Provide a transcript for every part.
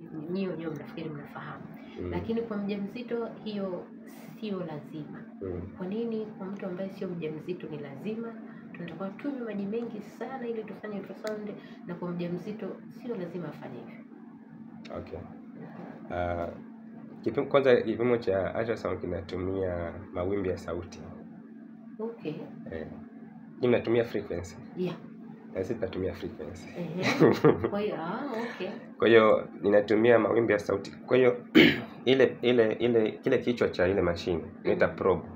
nyinyi mnafikiri mnafahamu. Lakini kwa mjamzito hiyo sio lazima. Kwa nini kwa mtu ambaye sio mjamzito ni lazima? Tunatakiwa tunywe maji mengi sana ili tufanye ultrasound, na kwa mjamzito sio lazima afanye hivyo. Okay. Kwanza kipimo cha ultrasound kinatumia mawimbi ya sauti. Okay. Inatumia frequency. Yeah. Sisi tunatumia frequency. Kwa hiyo okay. Kwa hiyo ninatumia mawimbi ya sauti. Kwa hiyo kile kichwa cha ile mashine inaitwa probe.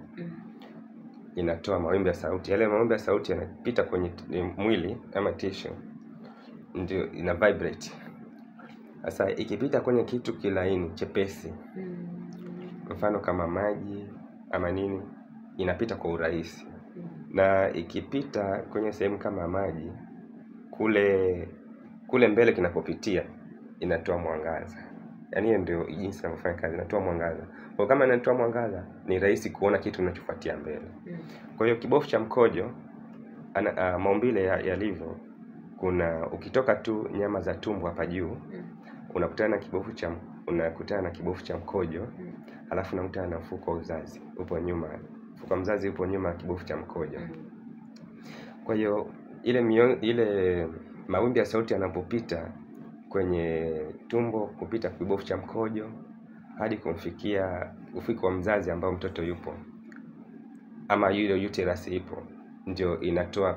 Inatoa mawimbi ya sauti. Yale mawimbi ya sauti yanapita kwenye mwili ama tissue, ndio ina vibrate. Sasa ikipita kwenye kitu kilaini chepesi, mfano kama maji ama nini, inapita kwa urahisi. Na ikipita kwenye sehemu kama maji, kule mbele kinapopitia inatoa mwangaza. Yaani ndio jinsi inavyofanya kazi, inatoa mwangaza. Kwa kama inatoa mwangaza, ni rahisi kuona kitu kinachofuatia mbele. Kwa hiyo kibofu cha mkojo maumbile yalivyo, ukitoka tu nyama za tumbo hapa juu, unakutana na kibofu cha mkojo, alafu unakutana na mfuko wa uzazi upo nyuma. Mfuko wa mzazi upo nyuma ya kibofu cha mkojo. Kwa hiyo ile mawimbi ya sauti yanapopita kwenye tumbo, kupita kibofu cha mkojo hadi kumfikia ufuko wa mzazi ambao mtoto yupo ama yule uterus ipo, ndio inatoa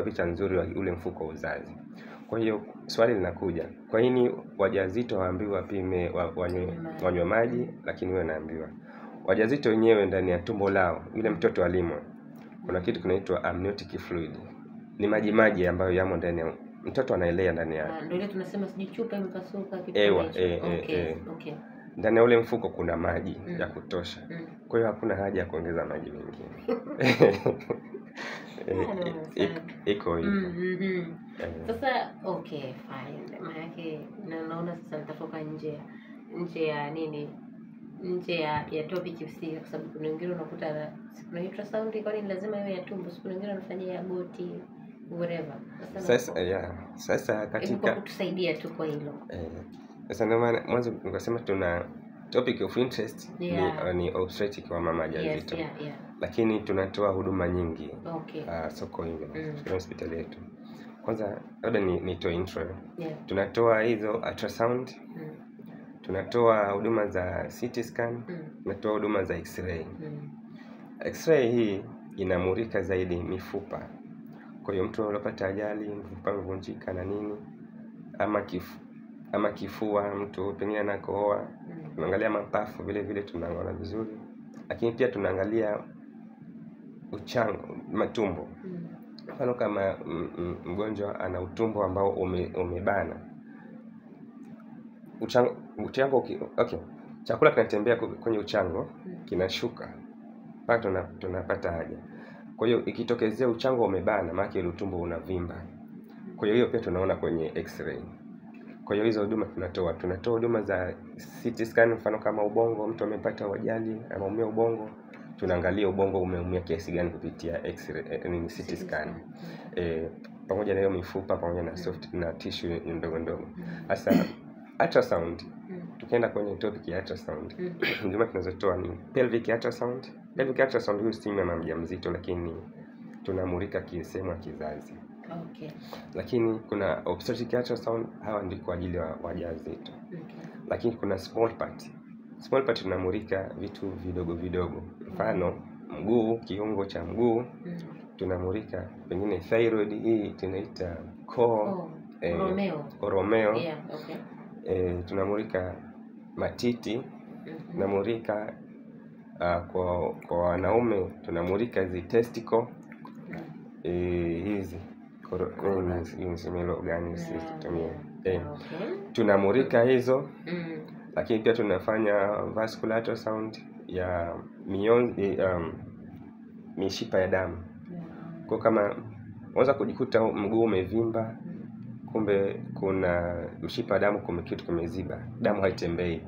picha nzuri wa ule mfuko wa uzazi. Kwa hiyo swali linakuja, kwa nini wajawazito waambiwa wapime wanywe maji, lakini wewe naambiwa wajawazito wenyewe ndani ya tumbo lao, yule mtoto alimo, kuna kitu kinaitwa amniotic fluid. Ni maji ambayo yamo ndani ya mtoto, anaelea ndani yake. Ndio ile tunasema sijichupa imekasuka kitu hicho. Okay. Ndani ya ule mfuko kuna maji ya kutosha. Kwa hiyo hakuna haja ya kuongeza maji mengine. Iko hivyo. Sasa okay, fine. Maana yake naona sasa nitatoka nje ya nini? Nje ya topic husika, kwa sababu kuna wengine unakuta kuna ultrasound kwa nini lazima iwe ya tumbo, kuna wengine wanafanyia ya goti, whatever. Sasa katika kutusaidia tu kwa hilo. Sasa ndio maana mwanzo nikasema tuna topic of interest ni obstetric wa mama jazito. Lakini tunatoa huduma nyingi. Okay. Soko hilo kwenye hospitali yetu. Kwanza labda nitoe intro. Tunatoa hizo ultrasound. Tunatoa huduma za CT scan, tunatoa huduma za X-ray. X-ray hii inamulika zaidi mifupa. Kwa hiyo mtu anapata ajali, mfupa umevunjika na nini, ama kifua, mtu pengine anakohoa, tunaangalia mapafu vile tunaangalia vizuri. Lakini pia tunaangalia matumbo. Mfano kama mgonjwa ana utumbo ambao umebana. Uchango okay. Chakula kinatembea kwenye uchango, kinashuka mpaka tunapata haja. Kwa hiyo ikitokezea uchango umebana, maana ile utumbo unavimba. Kwa hiyo pia tunaona kwenye X-ray. Kwa hiyo hizo huduma tunatoa huduma za CT scan. Mfano kama ubongo, mtu amepata ajali, ameumia ubongo, tunaangalia ubongo umeumia kiasi gani kupitia X-ray, CT scan. Pamoja na hiyo mifupa, pamoja na soft na tissue ndogo. Sasa ultrasound, tukienda kwenye topic ya ultrasound, ndio tunazotoa ni pelvic ultrasound. Pelvic ultrasound hiyo si mama mjamzito, lakini tunamulika kisehemu ya kizazi. Okay. Lakini kuna obstetric ultrasound, hawa ndio kwa ajili ya wajawazito. Lakini kuna small part tunamulika vitu vidogo. Mfano mguu, kiungo cha mguu, tunamulika pengine thyroid, hii tunaita Romeo. Tunamulika matiti, tunamulika kwa wanaume, tunamulika hizi testicle, hizi tunamulika hizo. Lakini pia tunafanya vascular ultrasound ya mishipa ya damu. Kwa kama unaweza kujikuta mguu umevimba, kumbe kuna mshipa damu, kumbe kitu kimeziba, damu haitembei.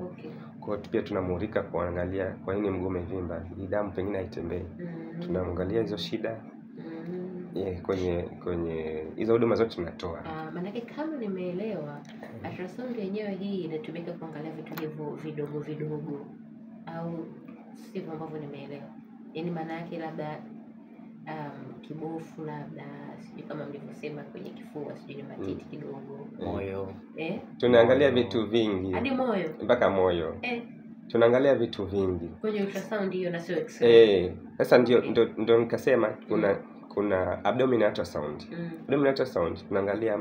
Kwa hiyo pia tunamulika kuangalia kwa nini mguu umevimba, hii damu pengine haitembei. Tunaangalia hizo shida. Kwenye hizo huduma zote tunatoa. Maana kama nimeelewa, ultrasound yenyewe hii inatumika kuangalia vitu hivyo vidogo vidogo, au sivyo ambavyo nimeelewa? Yaani maana yake labda kibofu, labda sijui kama mlivyosema kwenye kifua, sijui ni matiti kidogo, moyo. Tunaangalia vitu vingi hadi moyo, mpaka moyo. Tunaangalia vitu vingi kwenye ultrasound hiyo na sio x-ray. Sasa ndio nikasema kuna abdominal ultrasound. Abdominal ultrasound tunaangalia